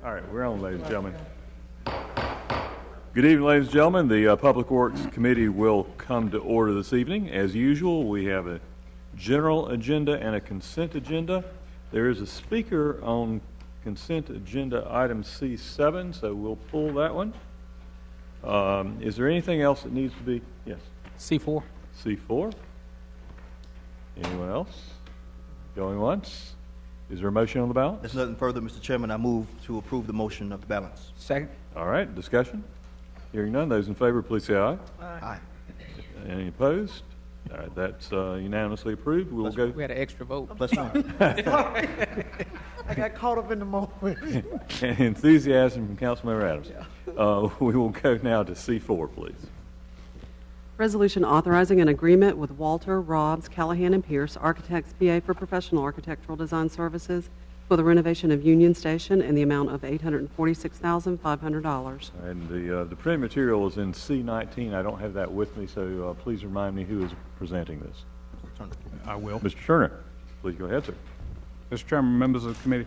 All right, we're on, ladies and gentlemen. Good evening, ladies and gentlemen. The Public Works Committee will come to order this evening. As usual, we have a general agenda and a consent agenda. There is a speaker on consent agenda item C7, so we'll pull that one. Is there anything else that needs to be? Yes. C4. C4. Anyone else? Going once? Is there a motion on the ballot? There's nothing further, Mr. Chairman. I move to approve the motion of the balance. Second. All right, discussion? Hearing none, those in favor, please say aye. Aye. Any opposed? All right, that's unanimously approved. We'll go. We had an extra vote. Plus one. I got caught up in the moment. Enthusiasm from Councilmember Adams. We will go now to C4, please. Resolution authorizing an agreement with Walter, Robbs, Callahan, and Pierce, Architects BA for professional architectural design services for the renovation of Union Station in the amount of $846,500. And the printed material is in C19. I don't have that with me, so please remind me who is presenting this. I will. Mr. Turner, please go ahead, sir. Mr. Chairman, members of the committee,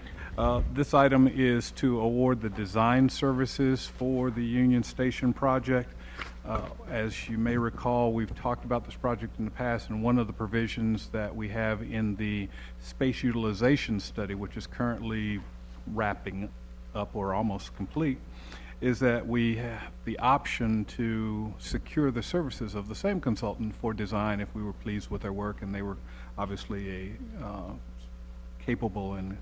this item is to award the design services for the Union Station project. As you may recall, we've talked about this project in the past, and one of the provisions that we have in the space utilization study, which is currently wrapping up or almost complete, is that we have the option to secure the services of the same consultant for design if we were pleased with their work, and they were obviously a capable and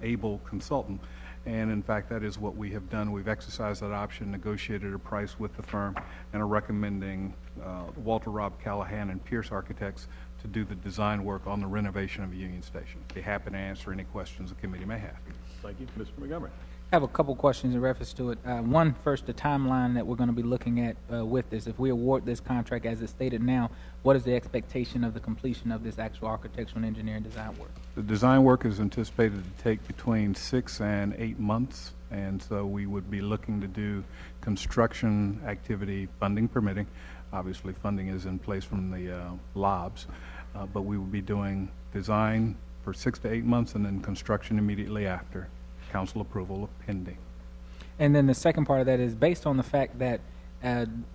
able consultant. And in fact, that is what we have done. We've exercised that option, negotiated a price with the firm, and are recommending Walter, Robb, Callahan, and Pierce Architects to do the design work on the renovation of Union Station. Be happy to answer any questions the committee may have. Thank you. Mr. Montgomery. I have a couple questions in reference to it. One, first, the timeline that we're going to be looking at with this. If we award this contract as it's stated now, what is the expectation of the completion of this actual architectural and engineering design work? The design work is anticipated to take between 6 and 8 months, and so we would be looking to do construction activity, funding permitting. Obviously, funding is in place from the LOBs, but we will be doing design for 6 to 8 months and then construction immediately after. Council approval pending. And then the second part of that is based on the fact that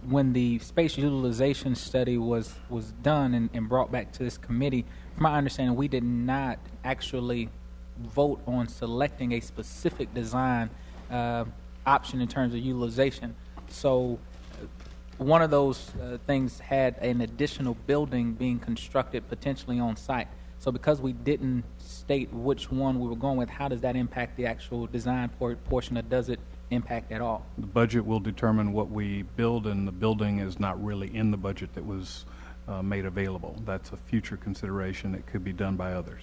when the space utilization study was done and brought back to this committee, from my understanding, we did not actually vote on selecting a specific design option in terms of utilization. So one of those things had an additional building being constructed potentially on site. So because we didn't state which one we were going with, how does that impact the actual design portion, or does it impact at all? The budget will determine what we build, and the building is not really in the budget that was made available. That's a future consideration that could be done by others.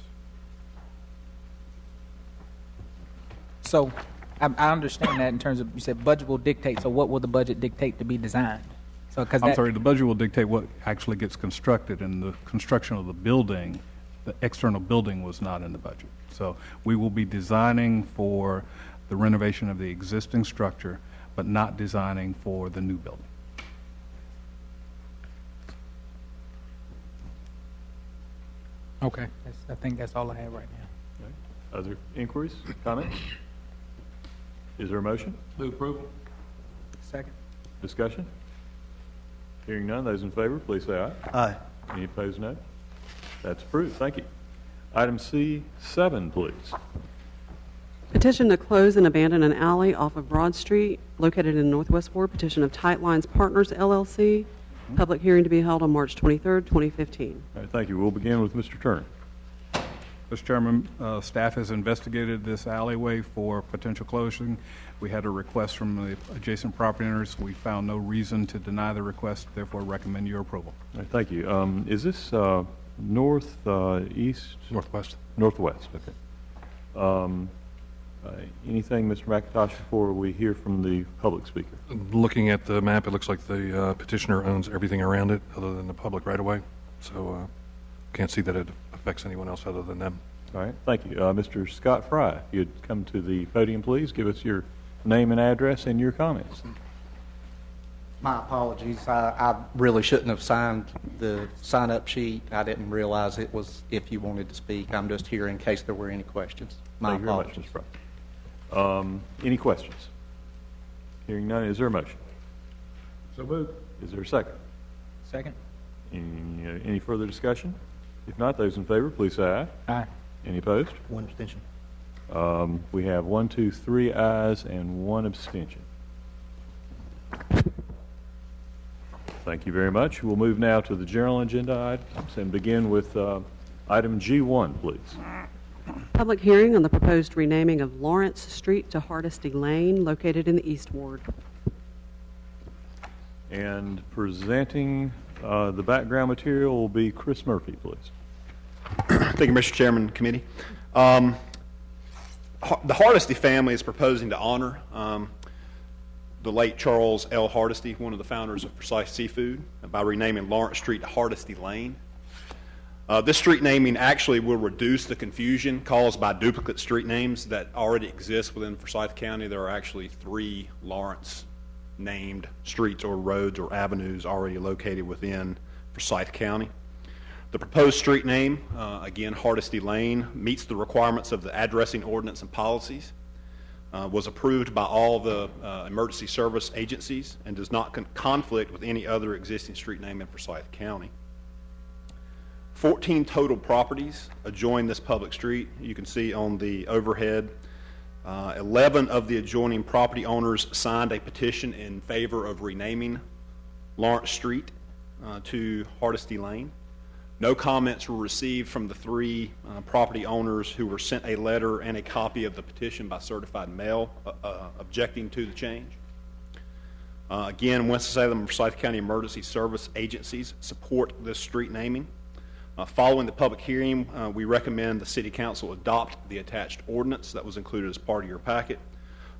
So I understand that in terms of, you said budget will dictate, so what will the budget dictate to be designed? So, I'm sorry, the budget will dictate what actually gets constructed, and the construction of the building, the external building, was not in the budget. So we will be designing for the renovation of the existing structure, but not designing for the new building. Okay, I think that's all I have right now. Okay. Other inquiries, comments? Is there a motion? Move approval. Second. Discussion? Hearing none, those in favor, please say aye. Aye. Any opposed, no? That's approved. Thank you. Item C7, please. Petition to close and abandon an alley off of Broad Street located in Northwest Ward. Petition of Tight Lines Partners, LLC. Public hearing to be held on March 23rd, 2015. All right, thank you. We'll begin with Mr. Turner. Mr. Chairman, staff has investigated this alleyway for potential closing. We had a request from the adjacent property owners. We found no reason to deny the request, therefore recommend your approval. All right, thank you. Is this north, east? Northwest. Northwest, okay. Anything, Mr. McIntosh, before we hear from the public speaker? Looking at the map, it looks like the petitioner owns everything around it other than the public right-of-way, so can't see that it affects anyone else other than them. All right, thank you. Mr. Scott Fry, if you'd come to the podium, please. Give us your name and address and your comments. My apologies. I really shouldn't have signed the sign-up sheet. I didn't realize it was if you wanted to speak. I'm just here in case there were any questions. My apologies. Thank you very much, Mr. Fry. Any questions? Hearing none, is there a motion? So moved. Is there a second? Second? Any further discussion? If not, those in favor, please say aye. Aye. Any opposed? One abstention. We have 1, 2, 3 ayes and 1 abstention. Thank you very much. We'll move now to the general agenda items and begin with item G1, please. Public hearing on the proposed renaming of Lawrence Street to Hardesty Lane, located in the East Ward. And presenting the background material will be Chris Murphy, please. Thank you, Mr. Chairman and committee. The Hardesty family is proposing to honor the late Charles L. Hardesty, one of the founders of Precise Seafood, by renaming Lawrence Street to Hardesty Lane. This street naming actually will reduce the confusion caused by duplicate street names that already exist within Forsyth County. There are actually 3 Lawrence named streets or roads or avenues already located within Forsyth County. The proposed street name, again, Hardesty Lane, meets the requirements of the addressing ordinance and policies, was approved by all the emergency service agencies, and does not conflict with any other existing street name in Forsyth County. 14 total properties adjoin this public street. You can see on the overhead, 11 of the adjoining property owners signed a petition in favor of renaming Lawrence Street to Hardesty Lane. No comments were received from the 3 property owners who were sent a letter and a copy of the petition by certified mail objecting to the change. Again, Winston-Salem and Forsyth County Emergency Service agencies support this street naming. Following the public hearing, we recommend the City Council adopt the attached ordinance that was included as part of your packet,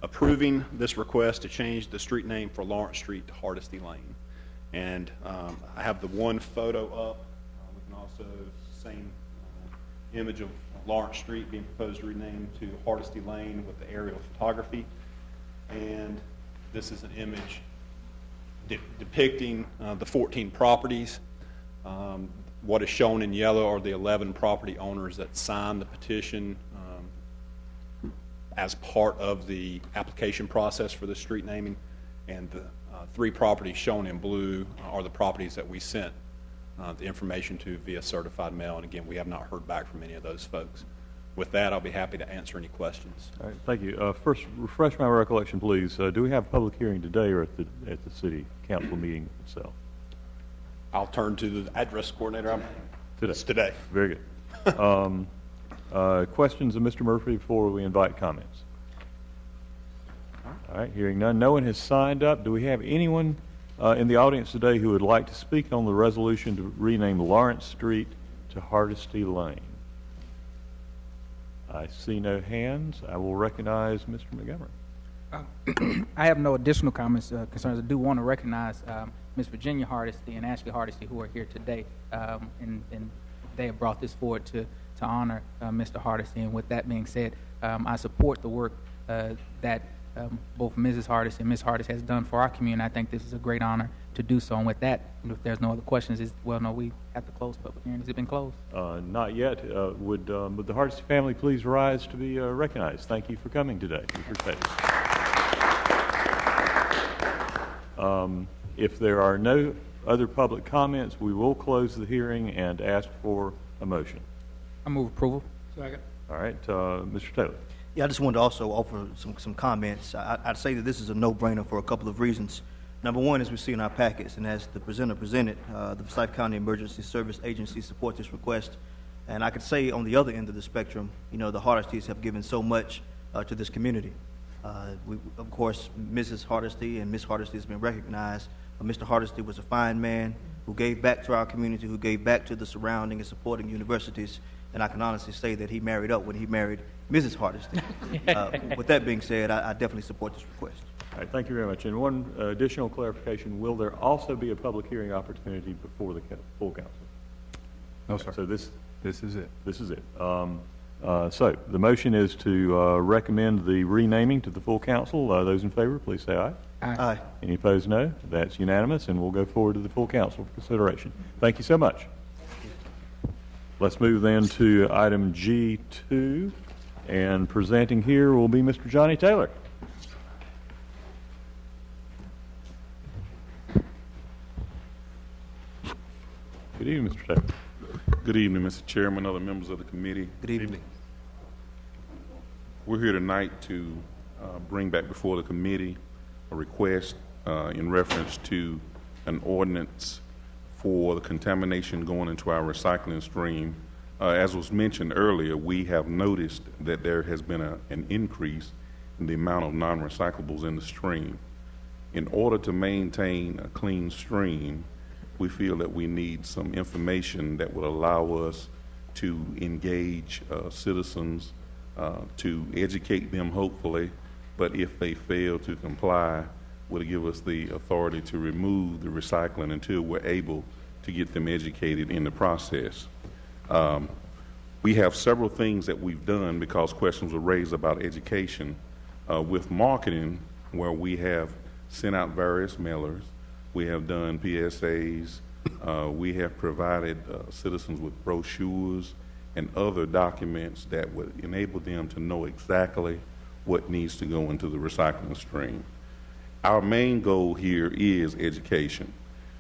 approving this request to change the street name for Lawrence Street to Hardesty Lane. And I have the one photo up. Also, same image of Lawrence Street being proposed to rename to Hardesty Lane with the aerial photography. And this is an image depicting the 14 properties. What is shown in yellow are the 11 property owners that signed the petition as part of the application process for the street naming. And the 3 properties shown in blue are the properties that we sent the information to via certified mail. And again, we have not heard back from any of those folks. With that, I'll be happy to answer any questions. All right, thank you. First, refresh my recollection, please. Do we have a public hearing today or at the City Council meeting itself? I'll turn to the address coordinator. Today. It's today. Very good. Questions of Mr. Murphy before we invite comments? All right, hearing none. No one has signed up. Do we have anyone in the audience today who would like to speak on the resolution to rename Lawrence Street to Hardesty Lane? I see no hands. I will recognize Mr. Montgomery. I have no additional comments, concerns. I do want to recognize Ms. Virginia Hardesty and Ashley Hardesty, who are here today, and they have brought this forward to honor Mr. Hardesty. And with that being said, I support the work that both Mrs. Hardesty and Ms. Hardesty has done for our community. I think this is a great honor to do so. And with that, if there's no other questions, we have to close public hearing. Has it been closed? Not yet. Would the Hardesty family please rise to be recognized? Thank you for coming today. We appreciate it. If there are no other public comments, we will close the hearing and ask for a motion. I move approval. Second. All right, Mr. Taylor. Yeah, I just wanted to also offer some comments. I'd say that this is a no-brainer for a couple of reasons. Number one, as we see in our packets, and as the presenter presented, the Forsyth County Emergency Service Agency support this request. And I could say on the other end of the spectrum, the Hardestys have given so much to this community. Of course, Mrs. Hardesty and Ms. Hardesty has been recognized. Mr. Hardesty was a fine man who gave back to our community, who gave back to the surrounding and supporting universities. And I can honestly say that he married up when he married Mrs. Hardesty. With that being said, I definitely support this request. All right, thank you very much. And one additional clarification, will there also be a public hearing opportunity before the full council? No, sir. So this is it. This is it. So the motion is to recommend the renaming to the full council. Those in favor, please say aye. Aye. Any opposed, no. That's unanimous, and we'll go forward to the full council for consideration. Thank you so much. Let's move then to item G2. And presenting here will be Mr. Johnny Taylor. Good evening, Mr. Taylor. Good evening, Mr. Chairman, other members of the committee. Good evening. We're here tonight to bring back before the committee a request in reference to an ordinance for the contamination going into our recycling stream. As was mentioned earlier, we have noticed that there has been an increase in the amount of non-recyclables in the stream. In order to maintain a clean stream, we feel that we need some information that will allow us to engage citizens, to educate them hopefully, but if they fail to comply, will give us the authority to remove the recycling until we're able to get them educated in the process. We have several things that we've done because questions were raised about education with marketing, where we have sent out various mailers. We have done PSAs. We have provided citizens with brochures and other documents that would enable them to know exactly what needs to go into the recycling stream. Our main goal here is education.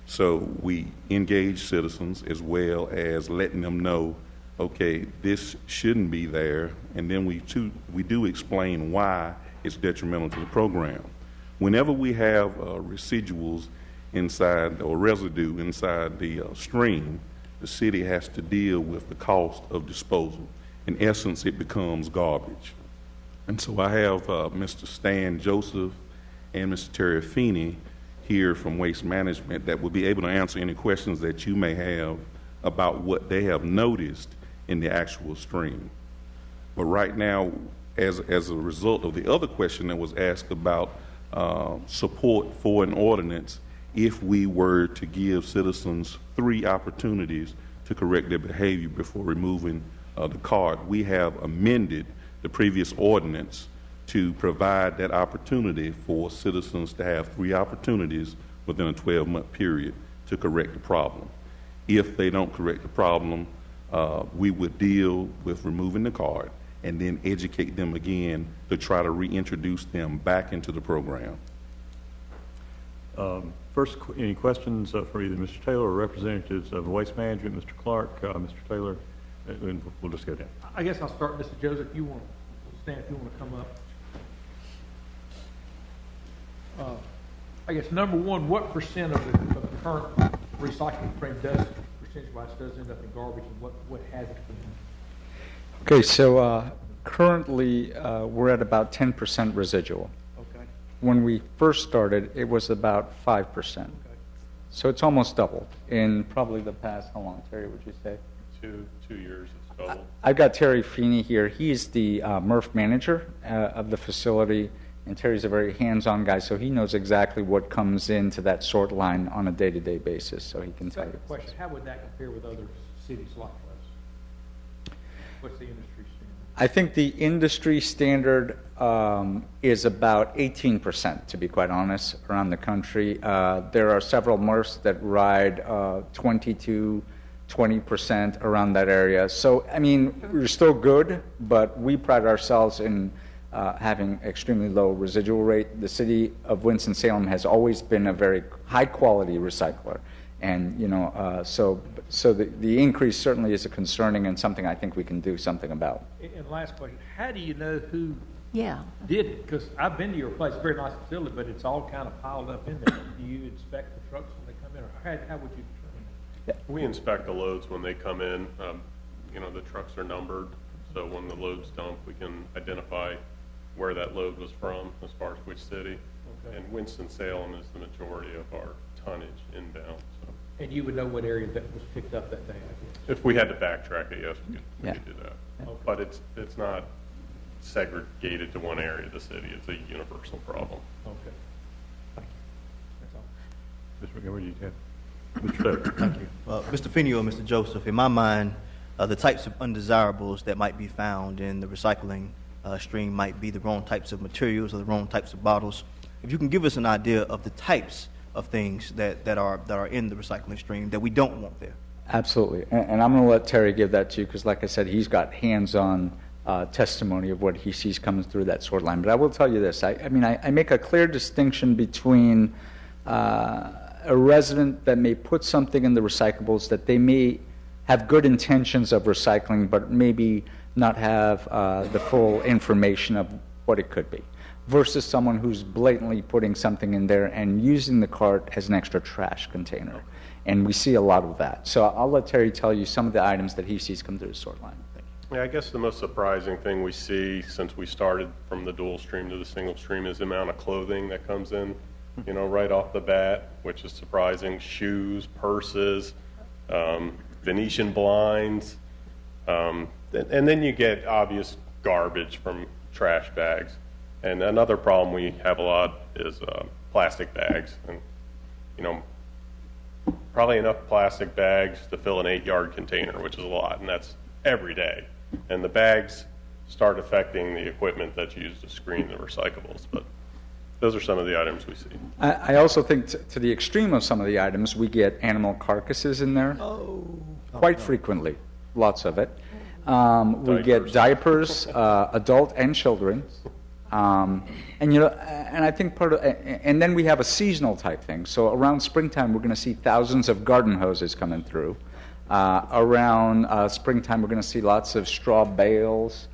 So we engage citizens as well as letting them know, okay, this shouldn't be there, and then we do explain why it's detrimental to the program. Whenever we have residuals inside or residue inside the stream, the city has to deal with the cost of disposal. In essence, it becomes garbage. And so I have Mr. Stan Joseph and Mr. Terry Feeney here from Waste Management that will be able to answer any questions that you may have about what they have noticed in the actual stream. But right now, as a result of the other question that was asked about support for an ordinance, if we were to give citizens 3 opportunities to correct their behavior before removing the card, we have amended the previous ordinance to provide that opportunity for citizens to have 3 opportunities within a 12-month period to correct the problem. If they don't correct the problem, we would deal with removing the card and then educate them again to try to reintroduce them back into the program. First, any questions for either Mr. Taylor or representatives of Waste Management? Mr. Clark, Mr. Taylor, and we'll just go down. I guess I'll start, Mr. Joseph. You want to stand if you want to come up. I guess number one, what percent of the current recycling stream percentage-wise does end up in garbage, and what hasn't been? Okay, so currently we're at about 10% residual. Okay. When we first started, it was about 5%. Okay. So it's almost doubled in probably the past, how long, Terry, would you say? Two years, it's doubled. I've got Terry Feeney here. He's the MRF manager of the facility, and Terry's a very hands-on guy, so he knows exactly what comes into that sort line on a day-to-day basis, so he can tell you. Second question, how would that compare with other cities like us? What's the industry standard? I think the industry standard is about 18%, to be quite honest, around the country. There are several MRFs that ride 20% around that area. So, I mean, we're still good, but we pride ourselves in having extremely low residual rate. The city of Winston-Salem has always been a very high-quality recycler. And, you know, so the increase certainly is a concerning and something I think we can do something about. And last question, how do you know who did it? Because I've been to your place, very nice facility, but it's all kind of piled up in there. Do you inspect the trucks when they come in, or how would you determine that? We inspect the loads when they come in. You know, the trucks are numbered, so when the load's dumped, we can identify where that load was from as far as which city. Okay. And Winston-Salem is the majority of our tonnage inbound. So. And you would know what area that was picked up that day, I guess? If we had to backtrack it, yes, we could do that. Okay. But it's not segregated to one area of the city. It's a universal problem. Okay. Thank you. That's all. Mr. McGovern, you have. Mr. Taylor. Thank you. Mr. Finney or Mr. Joseph, in my mind, the types of undesirables that might be found in the recycling stream might be the wrong types of materials or the wrong types of bottles. If you can give us an idea of the types of things that are in the recycling stream that we don't want there. Absolutely. And I'm going to let Terry give that to you because, like I said, he's got hands-on testimony of what he sees coming through that sort line. But I will tell you this, I mean, I make a clear distinction between a resident that may put something in the recyclables that they may have good intentions of recycling, but maybe not have the full information of what it could be, versus someone who's blatantly putting something in there and using the cart as an extra trash container. And we see a lot of that. So I'll let Terry tell you some of the items that he sees come through the sort line. Yeah, I guess the most surprising thing we see since we started from the dual stream to the single stream is the amount of clothing that comes in, you know, right off the bat, which is surprising. Shoes, purses, Venetian blinds, and then you get obvious garbage from trash bags. And another problem we have a lot is plastic bags. And, you know, probably enough plastic bags to fill an 8-yard container, which is a lot, and that's every day. And the bags start affecting the equipment that's used to screen the recyclables. But those are some of the items we see. I also think to the extreme of some of the items, we get animal carcasses in there quite frequently, lots of it. We get diapers, adult and children. And you know, and I think and then we have a seasonal type thing. So around springtime, we're going to see thousands of garden hoses coming through. Around springtime, we're going to see lots of straw bales.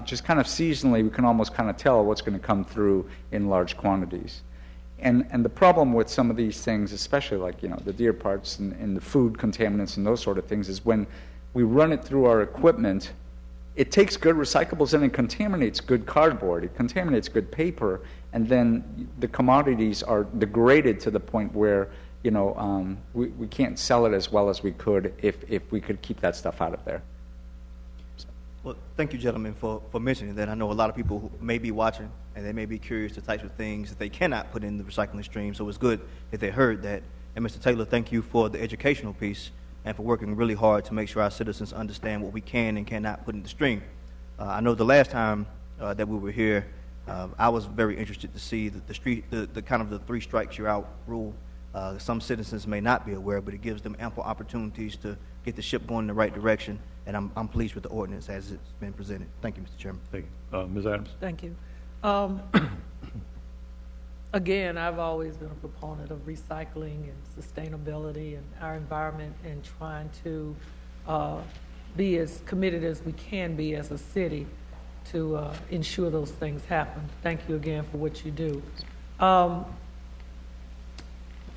Just kind of seasonally, we can almost kind of tell what's going to come through in large quantities. And the problem with some of these things, especially like, you know, the deer parts and the food contaminants and those sort of things, is when we run it through our equipment, it takes good recyclables and it contaminates good cardboard, it contaminates good paper, and then the commodities are degraded to the point where, you know, we can't sell it as well as we could if we could keep that stuff out of there. Well, thank you, gentlemen, for mentioning that. I know a lot of people who may be watching, and they may be curious the types of things that they cannot put in the recycling stream, so it's good if they heard that. And Mr. Taylor, thank you for the educational piece and for working really hard to make sure our citizens understand what we can and cannot put in the stream. I know the last time that we were here, I was very interested to see the kind of the 3 strikes you're out rule. Some citizens may not be aware, but it gives them ample opportunities to get the ship going in the right direction, and I'm pleased with the ordinance as it's been presented. Thank you, Mr. Chairman. Thank you. Ms. Adams? Thank you. Again, I've always been a proponent of recycling and sustainability and our environment and trying to be as committed as we can be as a city to ensure those things happen. Thank you again for what you do.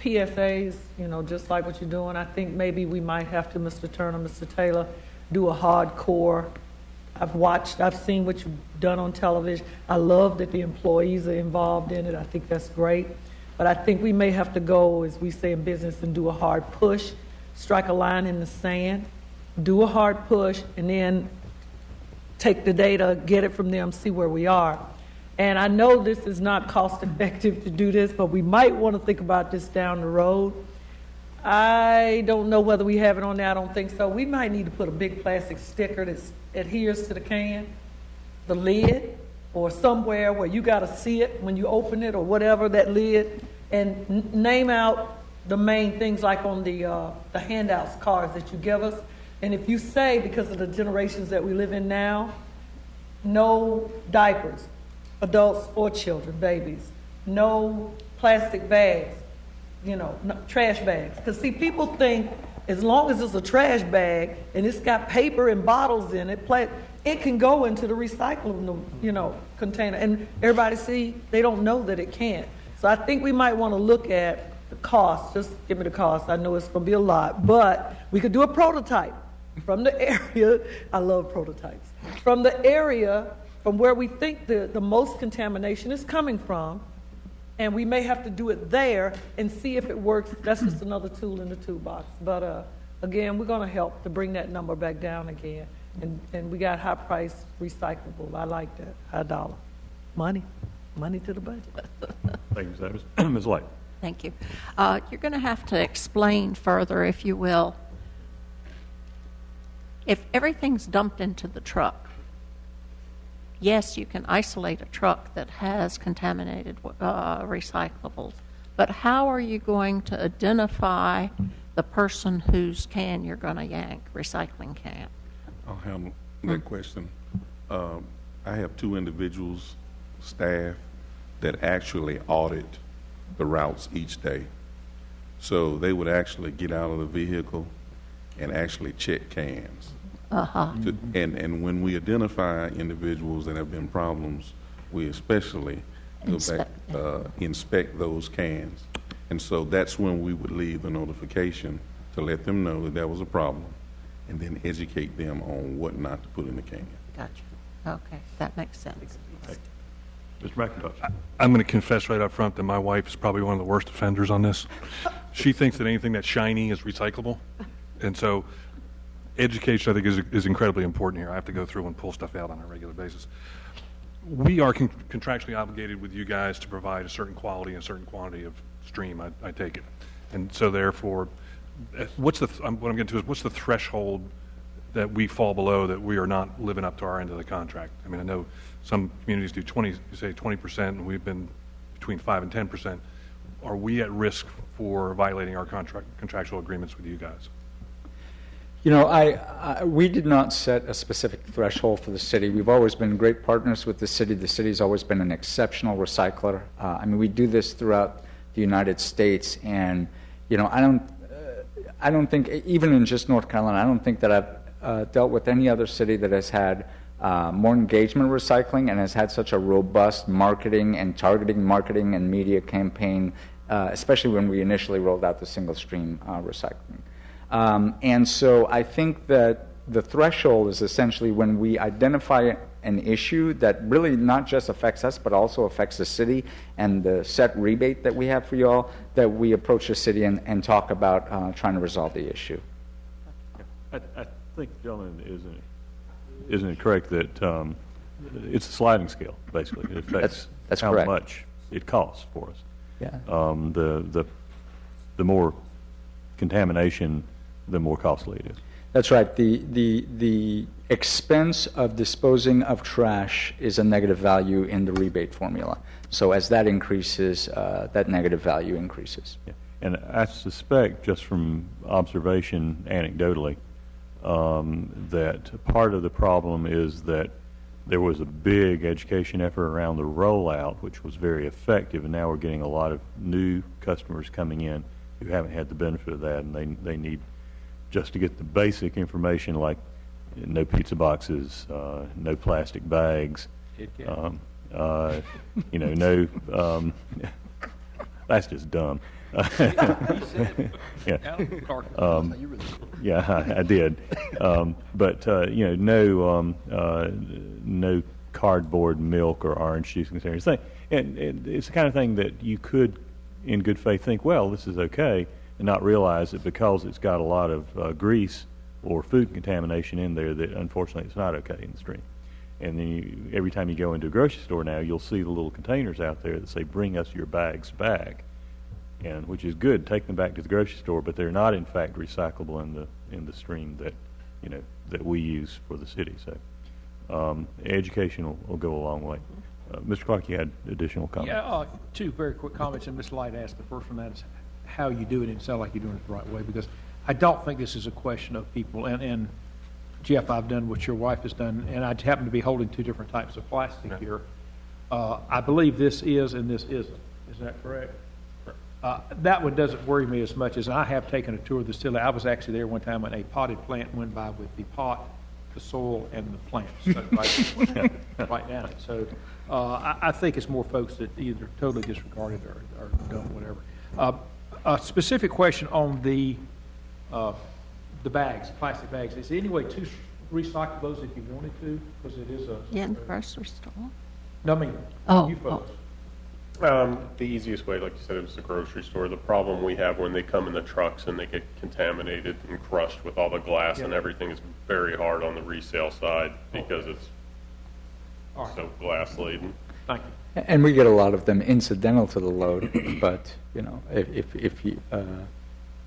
PSAs, you know, just like what you're doing, I think maybe we might have to, Mr. Turner, Mr. Taylor, do a hardcore. I've seen what you've done on television. I love that the employees are involved in it. I think that's great. But I think we may have to go, as we say in business, and do a hard push, strike a line in the sand, do a hard push, and then take the data, get it from them, see where we are. And I know this is not cost effective to do this, but we might want to think about this down the road. I don't know whether we have it on there. I don't think so. We might need to put a big plastic sticker that adheres to the can, the lid, or somewhere where you got to see it when you open it or whatever, that lid, and name out the main things like on the handouts cards that you give us. And if you say, because of the generations that we live in now, no diapers, adults or children, babies, no plastic bags, you know, no, trash bags. Because, see, people think as long as it's a trash bag and it's got paper and bottles in it, it can go into the recycling, you know, container. And everybody, see, they don't know that it can't. So I think we might want to look at the cost. Just give me the cost. I know it's going to be a lot. But we could do a prototype from the area. I love prototypes. From the area from where we think the most contamination is coming from, and we may have to do it there and see if it works. That's just another tool in the toolbox. But again, we're going to help to bring that number back down again. And we got high price recyclable. I like that. $1. Money to the budget. Thank you, Ms. Adams. Ms. Light. Thank you. You're going to have to explain further, if you will. If everything's dumped into the truck, yes, you can isolate a truck that has contaminated recyclables, but how are you going to identify the person whose can you're going to yank, recycling can? I'll handle that question. I have two individuals, staff, that actually audit the routes each day. So they would actually get out of the vehicle and actually check cans. And when we identify individuals that have been problems, we especially inspect those cans. And so that's when we would leave the notification to let them know that there was a problem, and then educate them on what not to put in the can. Gotcha. Okay, that makes sense. Mr. McIntosh. I'm going to confess right up front that my wife is probably one of the worst offenders on this. She thinks that anything that's shiny is recyclable. And so education, I think, is incredibly important here. I have to go through and pull stuff out on a regular basis. We are contractually obligated with you guys to provide a certain quality and a certain quantity of stream, I take it. And so therefore, what I'm getting to is, what's the threshold that we fall below that we are not living up to our end of the contract? I mean, I know some communities do 20%, and we've been between 5 and 10%. Are we at risk for violating our contractual agreements with you guys? You know, we did not set a specific threshold for the city. We've always been great partners with the city. The city's always been an exceptional recycler. I mean, we do this throughout the United States, and you know, I don't think, even in just North Carolina, I don't think that I've dealt with any other city that has had more engagement recycling and has had such a robust marketing and targeting marketing and media campaign, especially when we initially rolled out the single stream recycling. And so I think that the threshold is essentially when we identify an issue that really not just affects us, but also affects the city and the set rebate that we have for you all, that we approach the city and talk about trying to resolve the issue. I think, gentlemen, isn't it correct that it's a sliding scale, basically? It affects that's how correct. much it costs for us. Yeah. The more contamination, the more costly it is. That's right. The expense of disposing of trash is a negative value in the rebate formula. So as that increases, that negative value increases. Yeah. And I suspect, just from observation anecdotally, that part of the problem is that there was a big education effort around the rollout, which was very effective, and now we're getting a lot of new customers coming in who haven't had the benefit of that, and they need just to get the basic information like no pizza boxes, no plastic bags, no, that's just dumb. Yeah, yeah, I did. But no cardboard milk or orange juice containers. And it's the kind of thing that you could, in good faith, think, well, this is okay, and not realize that because it's got a lot of grease or food contamination in there, that unfortunately it's not okay in the stream. And then every time you go into a grocery store now, you'll see the little containers out there that say, "Bring us your bags back," and which is good. Take them back to the grocery store, but they're not in fact recyclable in the stream that we use for the city. So education will go a long way. Mr. Clark, you had additional comments. Yeah, two very quick comments, and Ms. Light asked the first one, that is how you do it, and it sounds like you're doing it the right way, because I don't think this is a question of people, and Jeff, I've done what your wife has done, and I happen to be holding two different types of plastic here. I believe this is and this isn't. Is that correct? That one doesn't worry me as much as I have taken a tour of the facility. I was actually there one time when a potted plant went by with the pot, the soil, and the plants right down it. So I think it's more folks that either totally disregard it or don't, whatever. A specific question on the bags, plastic bags. Is there any way to recycle those if you wanted to? Because it is a... Yeah, in the grocery store. No, I mean, you folks. The easiest way, like you said, it was the grocery store. The problem we have when they come in the trucks and they get contaminated and crushed with all the glass and everything is very hard on the resale side because it's so glass laden. Thank you. And we get a lot of them incidental to the load, but you know, if you,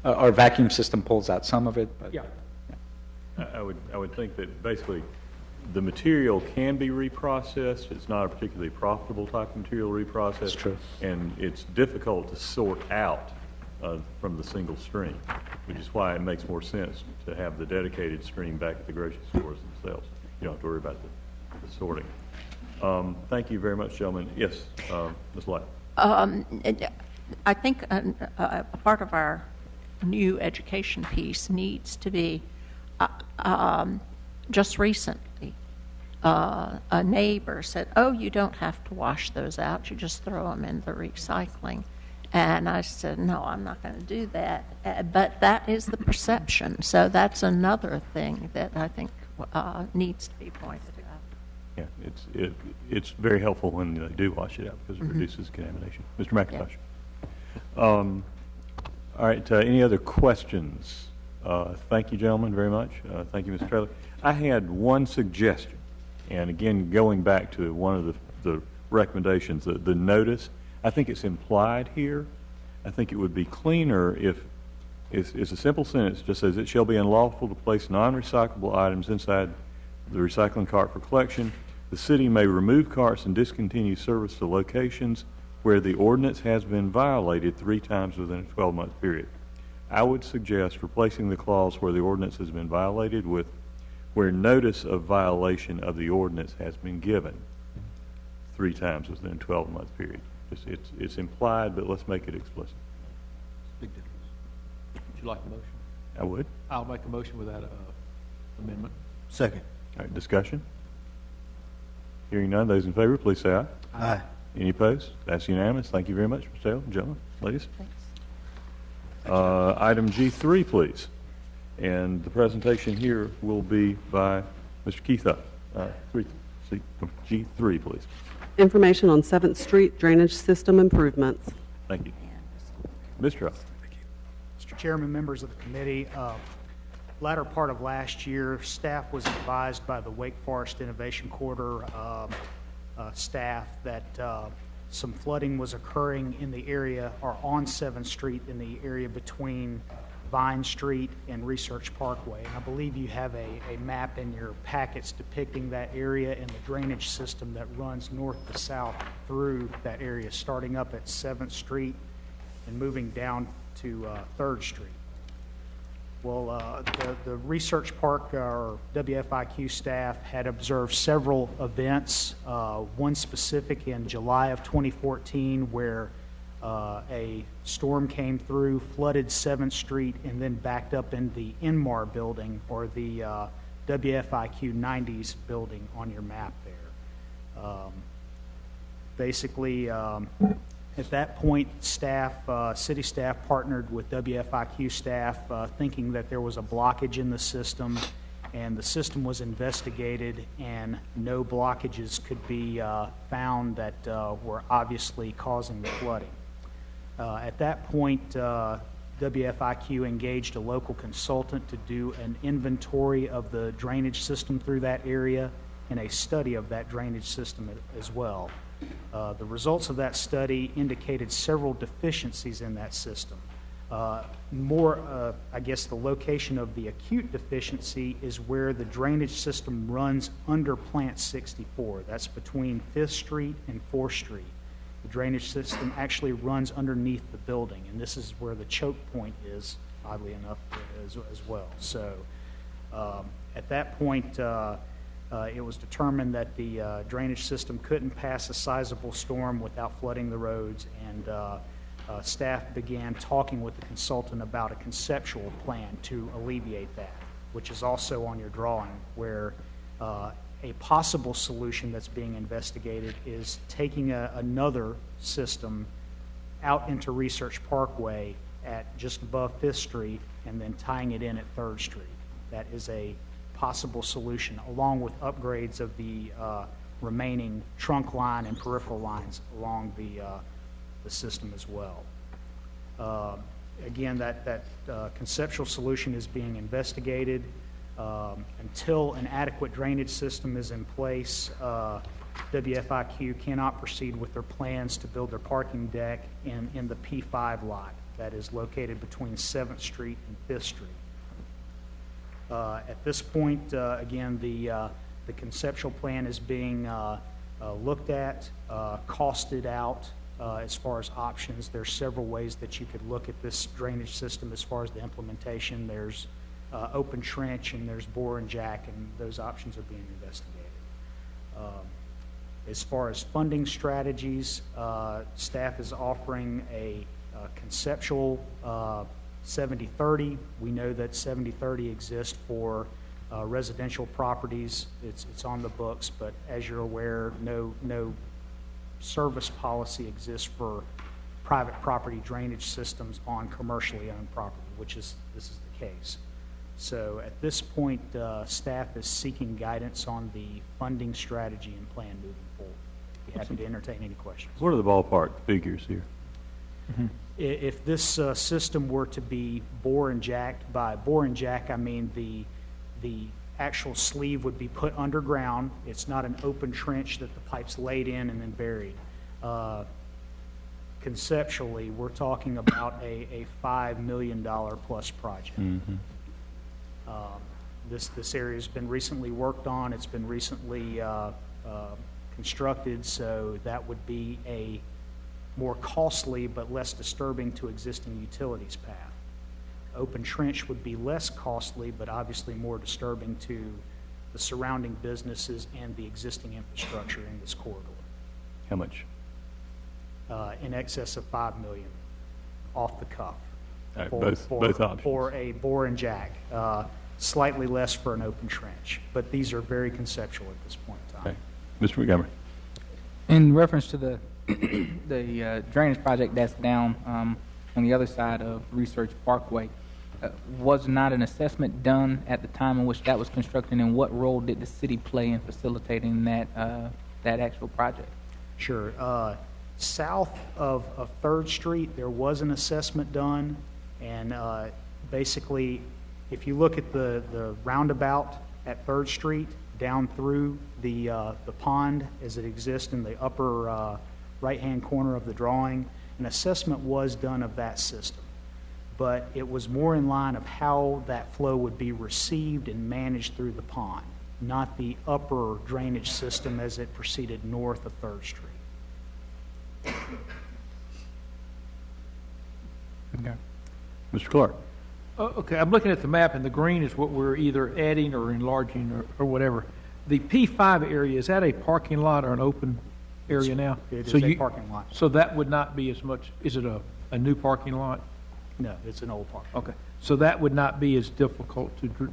our vacuum system pulls out some of it. But yeah. I would think that basically the material can be reprocessed. It's not a particularly profitable type of material reprocessed. That's true. And it's difficult to sort out from the single stream, which is why it makes more sense to have the dedicated stream back at the grocery stores themselves. You don't have to worry about sorting. Thank you very much, gentlemen. Yes, Ms. Light. I think a part of our new education piece needs to be just recently, a neighbor said, "Oh, you don't have to wash those out. You just throw them in the recycling." And I said, "No, I'm not going to do that." But that is the perception. So that's another thing that I think needs to be pointed out. Yeah, it's very helpful when they do wash it out because it reduces contamination. Mr. McIntosh. All right, any other questions? Thank you, gentlemen, very much. Thank you, Mr. Traylor. I had one suggestion, and again, going back to one of the recommendations, the notice, I think it's implied here. I think it would be cleaner if it's a simple sentence, just says, "It shall be unlawful to place non-recyclable items inside the recycling cart for collection. The city may remove carts and discontinue service to locations where the ordinance has been violated 3 times within a 12-month period." I would suggest replacing the clause where the ordinance has been violated with where notice of violation of the ordinance has been given 3 times within a 12-month period. It's implied, but let's make it explicit. Big difference. Would you like a motion? I would. I'll make a motion with that amendment. Second. All right, discussion? Hearing none, those in favor, please say aye. Aye. Any opposed? That's unanimous. Thank you very much, Mr. Taylor. Gentlemen, ladies. Thanks. Item G3, please. And the presentation here will be by Mr. Keith Up. G3, please. Information on 7th Street drainage system improvements. Thank you. Mr. Up. Mr. Chairman, members of the committee, latter part of last year, staff was advised by the Wake Forest Innovation Corridor staff that some flooding was occurring in the area, or on 7th Street, in the area between Vine Street and Research Parkway. And I believe you have a map in your packets depicting that area and the drainage system that runs north to south through that area, starting up at 7th Street and moving down to 3rd Street. Well, the Research Park, or WFIQ staff, had observed several events, one specific in July of 2014 where a storm came through, flooded 7th Street, and then backed up in the Inmar building, or the WFIQ 90s building on your map there. Basically, at that point, city staff partnered with WFIQ staff, thinking that there was a blockage in the system, and the system was investigated, and no blockages could be found that were obviously causing the flooding. At that point, WFIQ engaged a local consultant to do an inventory of the drainage system through that area and a study of that drainage system as well. The results of that study indicated several deficiencies in that system. I guess the location of the acute deficiency is where the drainage system runs under Plant 64. That's between 5th Street and 4th Street. The drainage system actually runs underneath the building, and this is where the choke point is, oddly enough, as well. So at that point, it was determined that the drainage system couldn't pass a sizable storm without flooding the roads, and staff began talking with the consultant about a conceptual plan to alleviate that, which is also on your drawing, where a possible solution that's being investigated is taking another system out into Research Parkway at just above 5th Street and then tying it in at 3rd Street. That is a possible solution, along with upgrades of the remaining trunk line and peripheral lines along the system as well. Again, that conceptual solution is being investigated. Until an adequate drainage system is in place, WFIQ cannot proceed with their plans to build their parking deck in the P5 lot that is located between 7th Street and 5th Street. At this point, again, the conceptual plan is being looked at, costed out as far as options. There's several ways that you could look at this drainage system as far as the implementation. There's open trench, and there's bore and jack, and those options are being investigated. As far as funding strategies, staff is offering a conceptual 70-30. We know that 70-30 exists for residential properties. It's on the books, but as you're aware, no service policy exists for private property drainage systems on commercially owned property, this is the case. So at this point, staff is seeking guidance on the funding strategy and plan moving forward. Be happy to entertain any questions. What are the ballpark figures here? If this system were to be bore and jacked, by bore and jack I mean the actual sleeve would be put underground. It's not an open trench that the pipe's laid in and then buried. Conceptually, we're talking about a $5 million plus project. This area has been recently worked on. It's been recently constructed, so that would be a more costly but less disturbing to existing utilities path. Open trench would be less costly, but obviously more disturbing to the surrounding businesses and the existing infrastructure in this corridor. How much? In excess of $5 million, off the cuff. All right, both options. For a bore and jack. Slightly less for an open trench, but these are very conceptual at this point in time. Okay. Mr. Montgomery. In reference to the the drainage project that's down on the other side of Research Parkway, was not an assessment done at the time in which that was constructed, and what role did the city play in facilitating that actual project? Sure. South of 3rd Street, there was an assessment done, and basically, if you look at the roundabout at 3rd Street, down through the pond as it exists in the upper right-hand corner of the drawing, an assessment was done of that system. But it was more in line of how that flow would be received and managed through the pond, not the upper drainage system as it proceeded north of 3rd Street. Okay. Mr. Clark. Okay, I'm looking at the map, and the green is what we're either adding or enlarging or whatever. The P5 area, is that a parking lot or an open area now? It is a parking lot. So that would not be as much, is it a new parking lot? No, it's an old parking lot. Okay, so that would not be as difficult to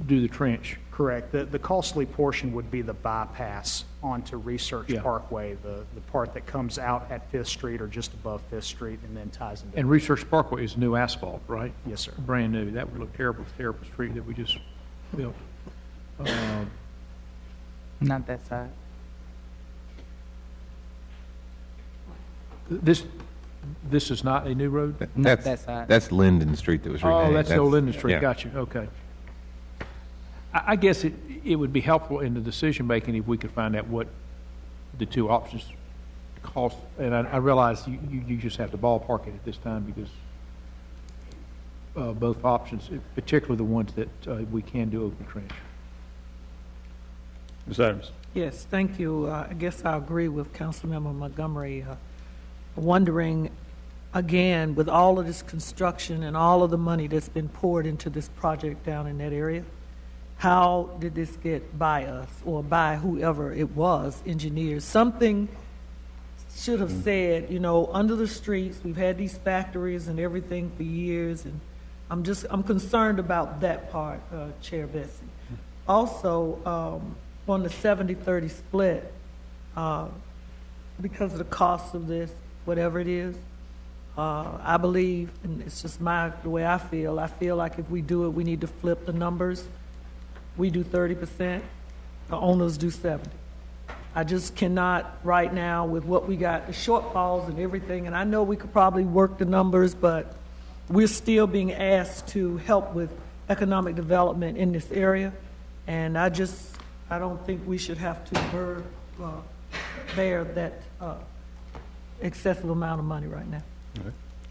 do the trench? Correct. The costly portion would be the bypass onto Research Parkway, the part that comes out at 5th Street or just above 5th Street and then ties into. And Research Parkway is new asphalt, right? Yes, sir. Brand new. That would look terrible, terrible street that we just built. Not that side. This is not a new road? Not that side. That's Linden Street that was renamed. Oh, that's the old Linden Street. Yeah. Got you. Okay. I guess it would be helpful in the decision-making if we could find out what the two options cost. And I realize you just have to ballpark it at this time because both options, particularly the ones that we can do open trench. Ms. Adams. Yes, thank you. I guess I agree with Councilmember Montgomery. Wondering, again, with all of this construction and all of the money that's been poured into this project down in that area, how did this get by us or by whoever it was, engineers? Something should have said, under the streets, we've had these factories and everything for years, and I'm concerned about that part, Chair Bessie. Also, on the 70-30 split, because of the cost of this, whatever it is, I believe, and it's just the way I feel like if we do it, we need to flip the numbers. We do 30%, the owners do 70%. I just cannot right now with what we got, the shortfalls and everything, and I know we could probably work the numbers, but we're still being asked to help with economic development in this area, and I don't think we should have to bear that excessive amount of money right now.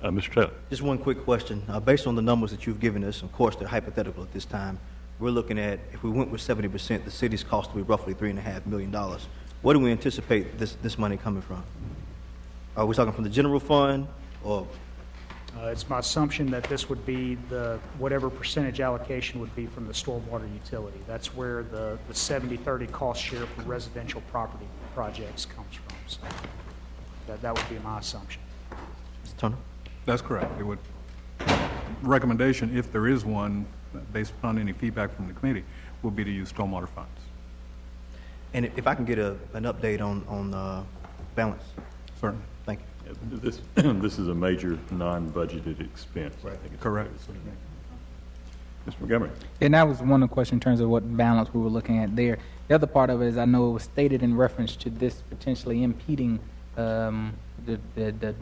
Right. Mr. Taylor. Just one quick question. Based on the numbers that you've given us, of course, they're hypothetical at this time. We're looking at, if we went with 70%, the city's cost will be roughly $3.5 million. Where do we anticipate this money coming from? Are we talking from the general fund or? It's my assumption that this would be whatever percentage allocation would be from the stormwater utility. That's where the 70-30 cost share for residential property projects comes from. So that would be my assumption. Mr. Turner? That's correct. It would, recommendation, if there is one, based upon any feedback from the committee, will be to use stormwater funds. And if I can get an update on balance. Certainly. Thank you. This is a major non-budgeted expense. I think it's Correct. Mr. Montgomery. And that was one of the questions in terms of what balance we were looking at there. The other part of it is I know it was stated in reference to this potentially impeding the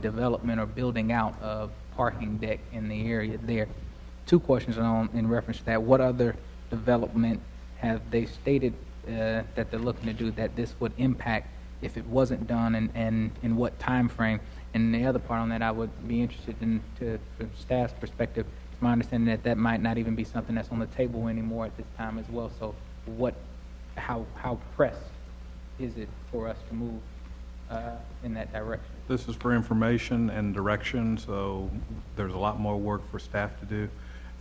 development or building out of parking deck in the area there. Two questions in reference to that. What other development have they stated that they're looking to do that this would impact if it wasn't done, and in what time frame? And the other part on that, I would be interested in, from staff's perspective, it's my understanding that might not even be something that's on the table anymore at this time as well. So how pressed is it for us to move in that direction? This is for information and direction, so there's a lot more work for staff to do,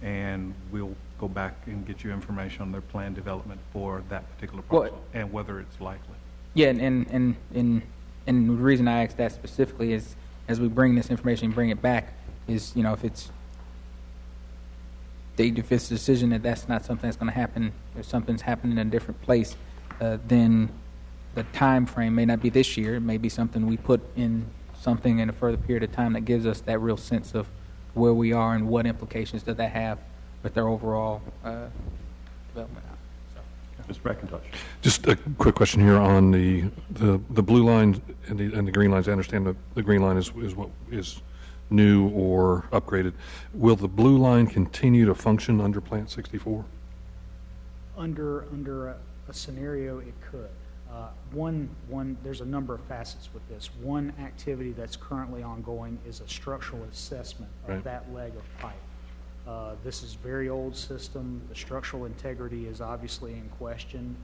and we'll go back and get you information on their plan development for that particular parcel and whether it's likely. Yeah, and the reason I asked that specifically is, as we bring this information and bring it back, is, you know, if it's a decision that that's not something that's going to happen, if something's happening in a different place, then the time frame may not be this year. It may be something we put in something in a further period of time that gives us that real sense of where we are and what implications does that have with their overall development. Mr. McIntosh. Just a quick question here on the blue line and the green lines. I understand the green line is what is new or upgraded. Will the blue line continue to function under Plant 64? Under a scenario, it could. There's a number of facets with this. One activity that's currently ongoing is a structural assessment of that leg of pipe. This is a very old system. The structural integrity is obviously in question.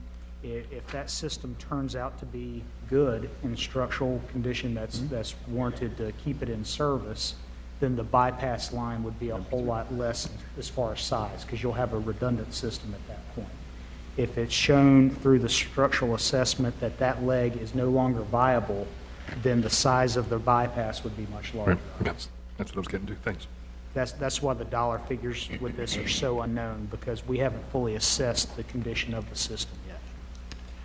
If that system turns out to be good in structural condition that's warranted to keep it in service, then the bypass line would be a whole lot less as far as size, because you'll have a redundant system at that point. If it's shown through the structural assessment that that leg is no longer viable, then the size of the bypass would be much larger. Right. That's what I was getting to. Thanks. That's why the dollar figures with this are so unknown, because we haven't fully assessed the condition of the system yet.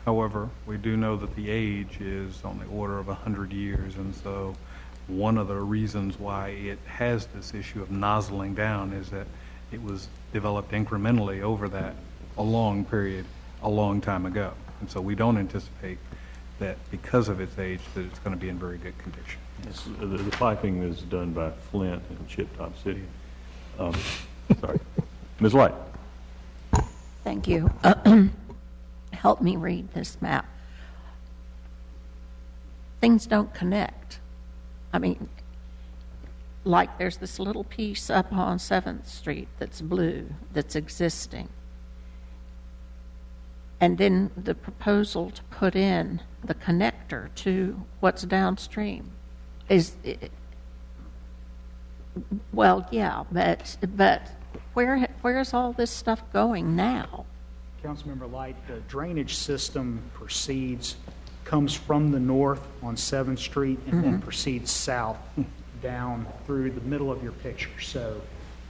However, we do know that the age is on the order of 100 years, and so one of the reasons why it has this issue of nozzling down is that it was developed incrementally over that a long period, a long time ago. And so we don't anticipate that because of its age that it's going to be in very good condition. Yes, the piping is done by Flint in Chip Top City. Sorry. Ms. Light. Thank you. Help me read this map. Things don't connect. I mean, like there's this little piece up on 7th Street that's blue, that's existing. And then the proposal to put in the connector to what's downstream is, well, yeah, but where's all this stuff going now? Councilmember Light, the drainage system comes from the north on 7th Street and then proceeds south down through the middle of your picture. So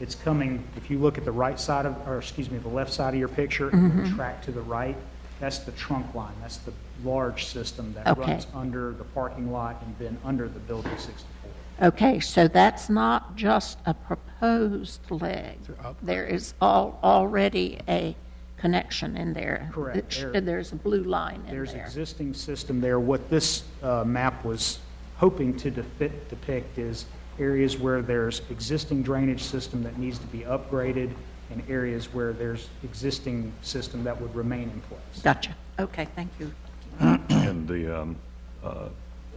it's coming, if you look at the right side of, or excuse me, the left side of your picture, and the track to the right, that's the trunk line. That's the large system that runs under the parking lot and then under the building 64. Okay, so that's not just a proposed leg. There is already a connection in there. Correct. There's a blue line in There's there. existing system there. What this map was hoping to depict is areas where there's existing drainage system that needs to be upgraded and areas where there's existing system that would remain in place. Gotcha. Okay, thank you. And the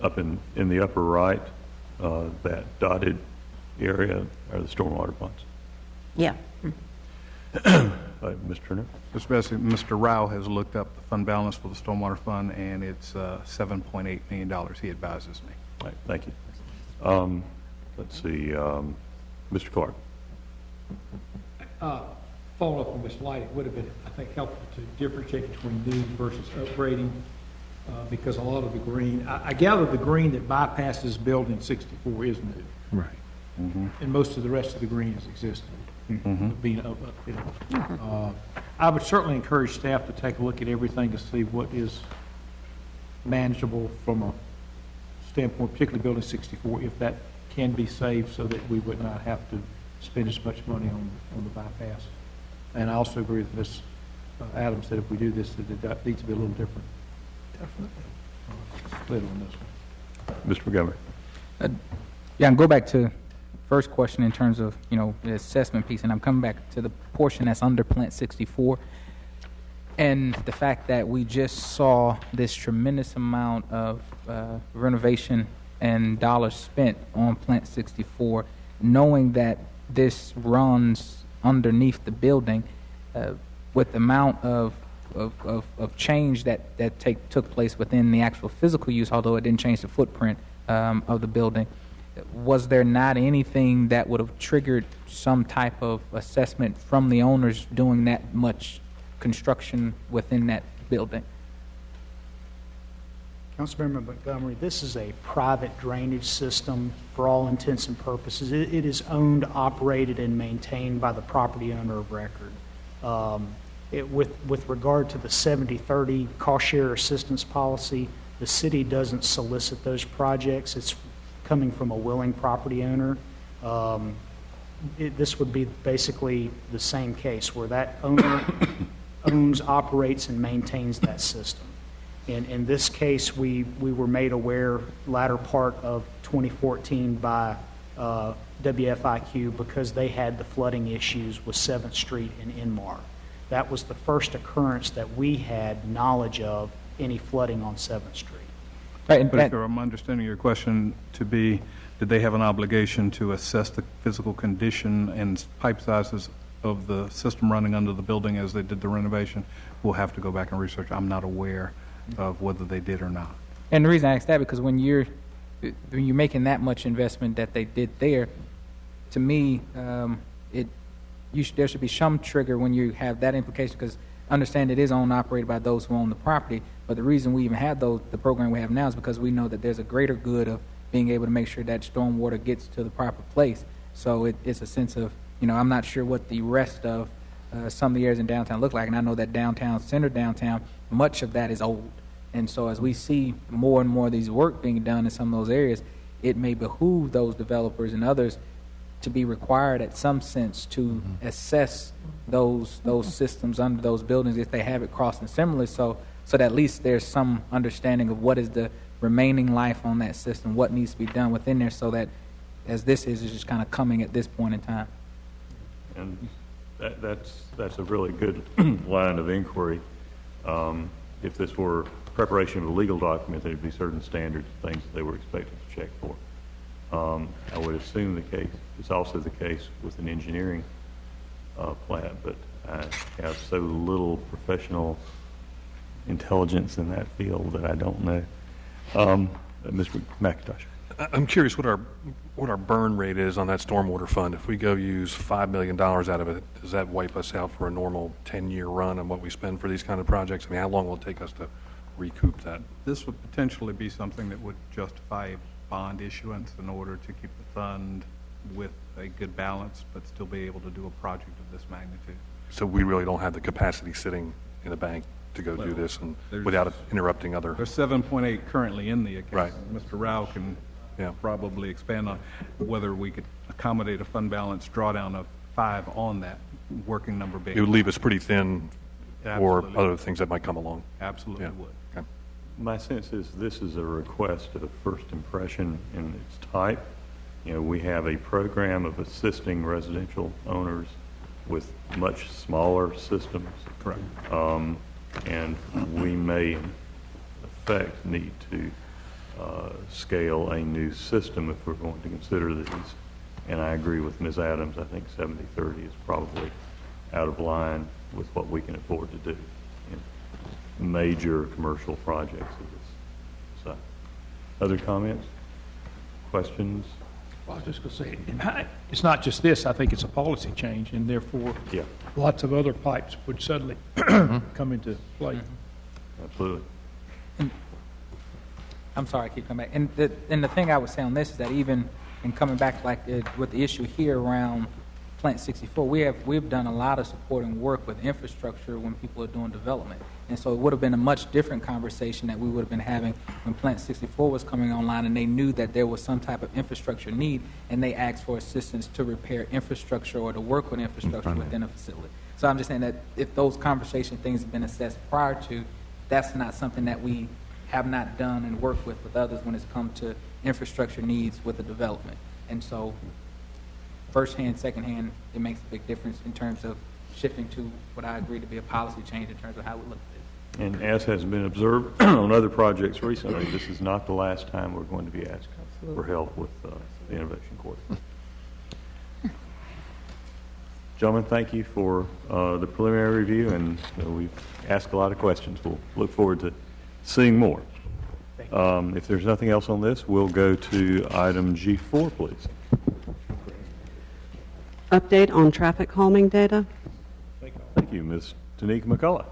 up in the upper right, that dotted area are the stormwater ponds. Yeah. Mr. Turner? Especially Mr. Rao has looked up the fund balance for the stormwater fund, and it's $7.8 million, he advises me. All right, thank you. Let's see. Mr. Clark. Following up on Ms. Light, it would have been, I think, helpful to differentiate between new versus upgrading, because a lot of the green, I gather the green that bypasses building 64 is new. Right. And most of the rest of the green is existing, being upfitted. I would certainly encourage staff to take a look at everything to see what is manageable from a standpoint, particularly building 64, if that can be saved so that we would not have to spend as much money on the bypass. And I also agree with Ms. Adams that if we do this, that it needs to be a little different. Definitely. Split on this one. Mr. Montgomery. Yeah, and go back to first question in terms of, the assessment piece, and I'm coming back to the portion that's under Plant 64, and the fact that we just saw this tremendous amount of renovation and dollars spent on Plant 64, knowing that this runs underneath the building, with the amount of change that took place within the actual physical use, although it didn't change the footprint of the building. Was there not anything that would have triggered some type of assessment from the owners doing that much construction within that building? Councilmember Montgomery, this is a private drainage system for all intents and purposes. It is owned, operated, and maintained by the property owner of record. With regard to the 70-30 cost share assistance policy, the city doesn't solicit those projects. It's coming from a willing property owner. This would be basically the same case where that owner owns, operates, and maintains that system. In this case, we were made aware latter part of 2014 by WFIQ because they had the flooding issues with 7th Street and Inmar. That was the first occurrence that we had knowledge of any flooding on 7th Street. Right, But I'm understanding your question to be, did they have an obligation to assess the physical condition and pipe sizes of the system running under the building as they did the renovation? We'll have to go back and research. I'm not aware of whether they did or not. And the reason I ask that, because when you're making that much investment that they did there, to me, there should be some trigger when you have that implication, because understand it is owned and operated by those who own the property, but the reason we even have the program we have now is because we know that there's a greater good of being able to make sure that stormwater gets to the proper place. So it's a sense of, I'm not sure what the rest of some of the areas in downtown look like, and I know that center downtown, much of that is old. And so as we see more and more of these work being done in some of those areas, it may behoove those developers and others to be required at some sense to assess those systems under those buildings if they have it crossing similarly, so that at least there's some understanding of what is the remaining life on that system, what needs to be done within there, so that as this is just kind of coming at this point in time. And that's a really good line of inquiry. If this were preparation of a legal document, there'd be certain standards, things that they were expected to check for. I would assume the case is also the case with an engineering plant, but I have so little professional intelligence in that field that I don't know. Mr. McIntosh. I'm curious what our burn rate is on that stormwater fund. If we go use $5 million out of it, does that wipe us out for a normal 10-year run on what we spend for these kind of projects? I mean, how long will it take us to recoup that? This would potentially be something that would justify a bond issuance in order to keep the fund with a good balance, but still be able to do a project of this magnitude. So we really don't have the capacity sitting in the bank to go do this and without interrupting other. There's 7.8 currently in the account. Right. Mr. Rao can probably expand on whether we could accommodate a fund balance drawdown of 5 on that working number basis. It would leave us pretty thin for Absolutely. other things that might come along. Absolutely would. Okay. My sense is this is a request of first impression in its type. We have a program of assisting residential owners with much smaller systems. Correct. And we may, in effect, need to scale a new system if we're going to consider these. And I agree with Ms. Adams. I think 70-30 is probably out of line with what we can afford to do in major commercial projects of this size. Other comments? Questions? Well, I was just going to say, it's not just this, I think it's a policy change, and therefore, lots of other pipes would suddenly come into play. Absolutely. I'm sorry, I keep coming back. And the thing I would say on this is that even in coming back like with the issue here around Plant 64, we've done a lot of supporting work with infrastructure when people are doing development. And so it would have been a much different conversation that we would have been having when Plant 64 was coming online and they knew that there was some type of infrastructure need and they asked for assistance to repair infrastructure or to work with infrastructure within a facility. So I'm just saying that if those conversation things have been assessed prior to, that's not something that we have not done and worked with others when it's come to infrastructure needs with the development. And so first hand, second hand, it makes a big difference in terms of shifting to what I agree to be a policy change in terms of how we look at this. And as has been observed on other projects recently, this is not the last time we're going to be asked for help with the Innovation Court. Gentlemen, thank you for the preliminary review, and we've asked a lot of questions. We'll look forward to seeing more. If there's nothing else on this, we'll go to item G4, please. Update on traffic calming data. Thank you, Ms. Tanika McCullough.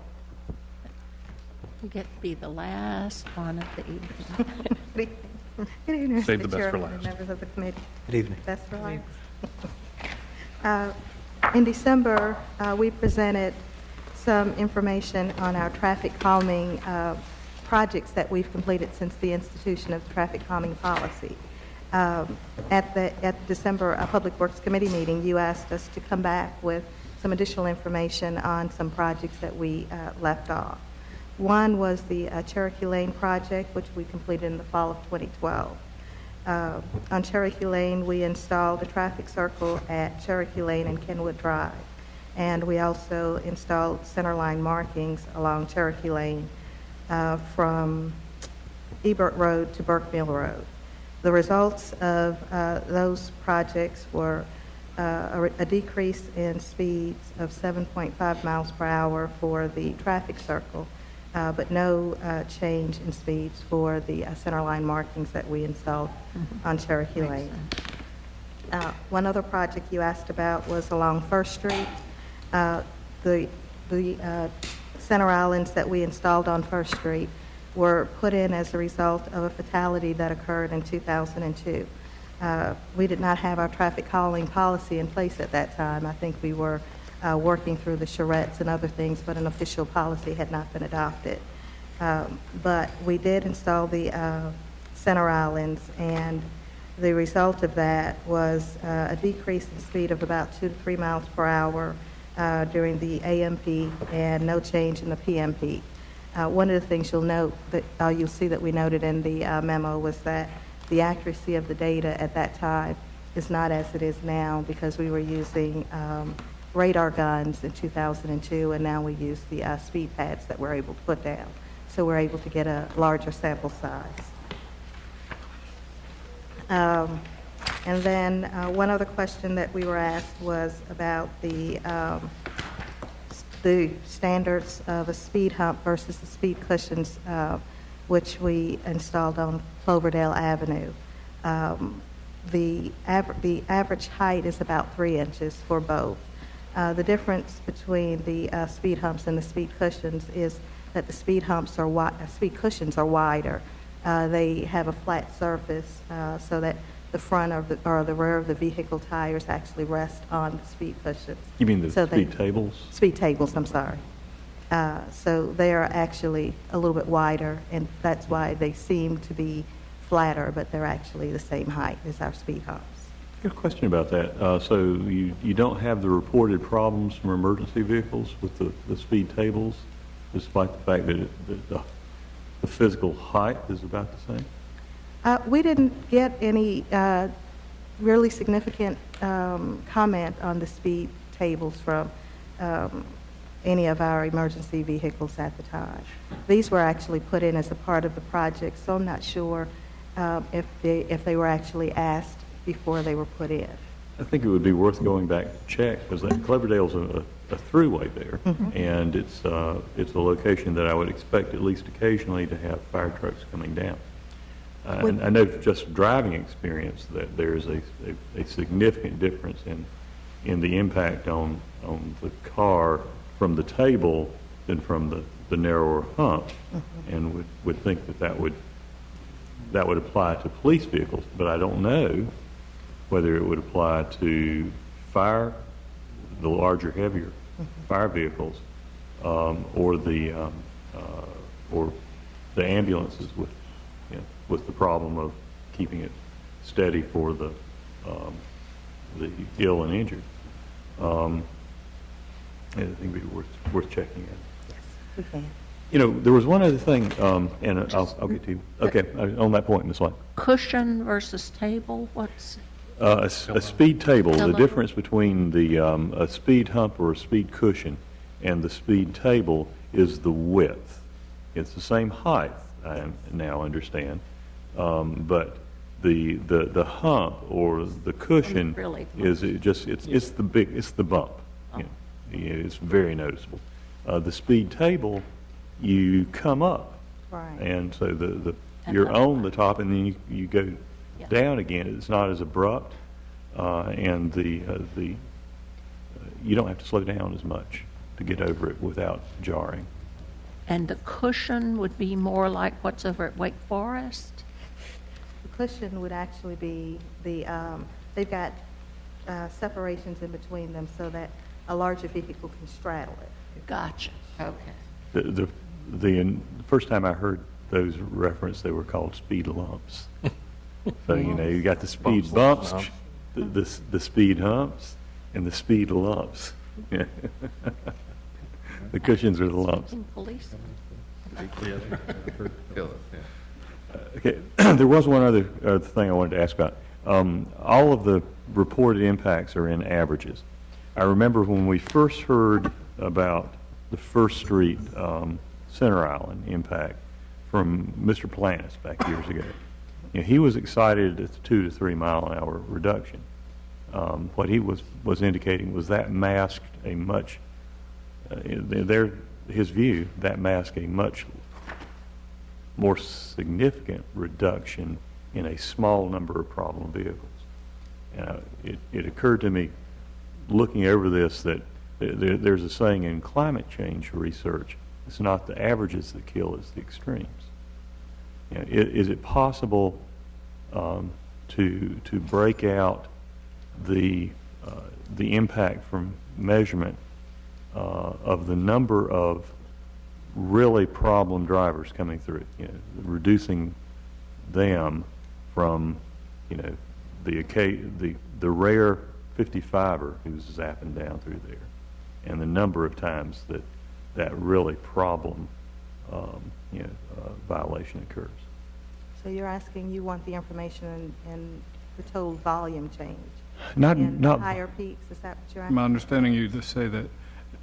You get to be the last one of the evening. Good evening, Save the Mr. best for Chairman and last. members of the committee. Good evening. Best for last. In December, we presented some information on our traffic calming projects that we've completed since the institution of the traffic calming policy. At the December Public Works Committee meeting, you asked us to come back with some additional information on some projects that we left off. One was the Cherokee Lane project, which we completed in the fall of 2012. On Cherokee Lane, we installed a traffic circle at Cherokee Lane and Kenwood Drive. And we also installed centerline markings along Cherokee Lane from Ebert Road to Burke Mill Road. The results of those projects were a decrease in speeds of 7.5 miles per hour for the traffic circle, but no change in speeds for the centerline markings that we installed on Cherokee Lane. One other project you asked about was along First Street. The center islands that we installed on First Street were put in as a result of a fatality that occurred in 2002. We did not have our traffic calming policy in place at that time. I think we were working through the charrettes and other things, but an official policy had not been adopted. But we did install the center islands, and the result of that was a decrease in speed of about 2 to 3 miles per hour during the AM peak and no change in the PM peak. One of the things you'll note that you'll see that we noted in the memo was that the accuracy of the data at that time is not as it is now because we were using radar guns in 2002, and now we use the speed pads that we're able to put down. So we're able to get a larger sample size. And then one other question that we were asked was about the standards of a speed hump versus the speed cushions, which we installed on Cloverdale Avenue. The average height is about 3 inches for both. The difference between the speed humps and the speed cushions is that the speed cushions are wider. They have a flat surface so that the front or the rear of the vehicle tires actually rest on the speed cushions. You mean the speed tables? Speed tables, I'm sorry. So they are actually a little bit wider, and that's why they seem to be flatter, but they're actually the same height as our speed humps. I got a question about that. So you don't have the reported problems from emergency vehicles with the speed tables, despite the fact that the physical height is about the same? We didn't get any really significant comment on the speed tables from any of our emergency vehicles at the time. These were actually put in as a part of the project, so I'm not sure if they were actually asked before they were put in. I think it would be worth going back to check, because Cloverdale's a throughway there, and it's a location that I would expect at least occasionally to have fire trucks coming down. And I know just driving experience that there is a significant difference in the impact on the car from the table than from the narrower hump, and would think that would apply to police vehicles, but I don't know whether it would apply to the larger, heavier fire vehicles, or the ambulances with the problem of keeping it steady for the ill and injured. I think it'd be worth checking out. Yes, we can. There was one other thing, and I'll get to you. Okay, on that point, Ms. White. Cushion versus table, what's? A speed table, the difference between a speed hump or a speed cushion and the speed table is the width. It's the same height, I now understand, but the hump or the cushion is it's the bump. It's very noticeable. The speed table, you come up, right, and so you're on the top, and then you go down again. It's not as abrupt, and you don't have to slow down as much to get over it without jarring. And the cushion would be more like what's over at Wake Forest? The cushion would actually be they've got separations in between them so that a larger vehicle can straddle it. Gotcha. Okay. The first time I heard those referenced, they were called speed lumps. So you got the speed bumps, the speed humps, and the speed lumps. The cushions are the lumps. Okay, there was one other thing I wanted to ask about. All of the reported impacts are in averages. I remember when we first heard about the First Street Center Island impact from Mr. Planis back years ago. He was excited at the 2 to 3 mile an hour reduction. What he was indicating was that masked a much, his view, that masked a much more significant reduction in a small number of problem vehicles. It occurred to me, looking over this, that there's a saying in climate change research, it's not the averages that kill, it's the extremes. Is it possible to break out the impact from measurement of the number of really problem drivers coming through, reducing them from the rare 55er who's zapping down through there, and the number of times that really problem violation occurs. So you're asking, you want the information and the total volume change? Not higher peaks, is that what you're asking? My understanding, you just say that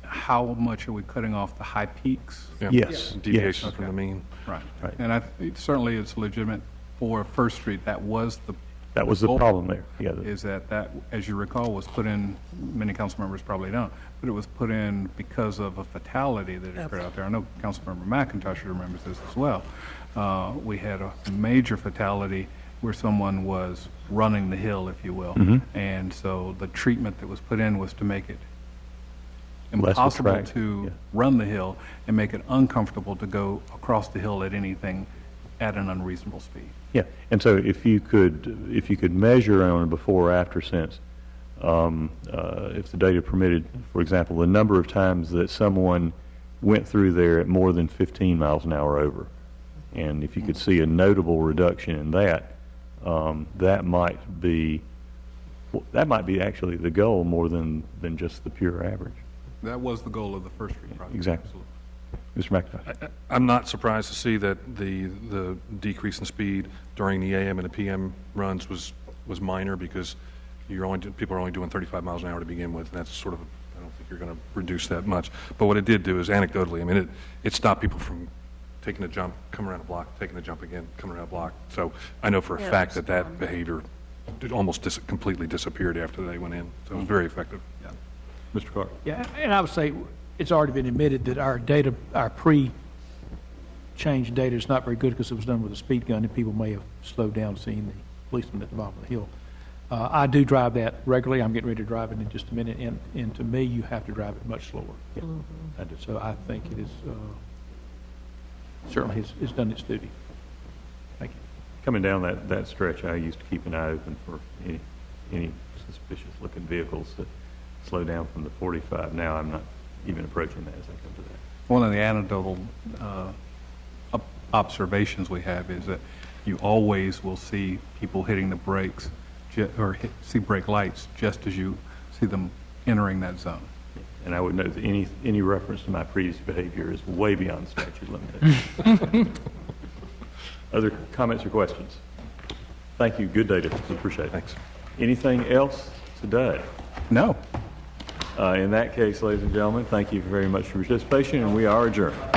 how much are we cutting off the high peaks? Yeah. Yes. Deviations from the mean. Right. Right. And certainly it's legitimate for First Street. That was the the problem there. Yeah. Is that, as you recall, was put in, many council members probably don't, but it was put in because of a fatality that occurred out there. I know Councilmember McIntosh remembers this as well. We had a major fatality where someone was running the hill, if you will. Mm-hmm. And so the treatment that was put in was to make it impossible to run the hill and make it uncomfortable to go across the hill at anything at an unreasonable speed. Yeah, and so if you could measure on a before or after sense, if the data permitted, for example, the number of times that someone went through there at more than 15 miles an hour over, and if you could see a notable reduction in that, that might be actually the goal more than just the pure average. That was the goal of the First Street project. Exactly. Absolutely. Mr. McIntosh. I'm not surprised to see that the decrease in speed during the AM and the PM runs was minor, because people are only doing 35 miles an hour to begin with, and that's sort of, I don't think you're going to reduce that much. But what it did do is, anecdotally, I mean, it stopped people from taking a jump, coming around a block, taking a jump again, coming around a block. So I know for a fact that behavior almost completely disappeared after they went in. So it was very effective. Yeah. Mr. Carter. Yeah, and I would say it's already been admitted that our data, our change data is not very good because it was done with a speed gun, and people may have slowed down seeing the policeman at the bottom of the hill. I do drive that regularly. I'm getting ready to drive it in just a minute, and to me, you have to drive it much slower. Yeah, I do. So I think it is, certainly has done its duty. Thank you. Coming down that stretch, I used to keep an eye open for any suspicious-looking vehicles that slow down from the 45. Now I'm not even approaching that as I come to that. One of the anecdotal observations we have is that you always will see people hitting the brakes see brake lights just as you see them entering that zone. And I would note that any reference to my previous behavior is way beyond statute limitations. Other comments or questions? Thank you. Good data. Appreciate it. Thanks. Anything else today? No. In that case, ladies and gentlemen, thank you very much for your participation, and we are adjourned.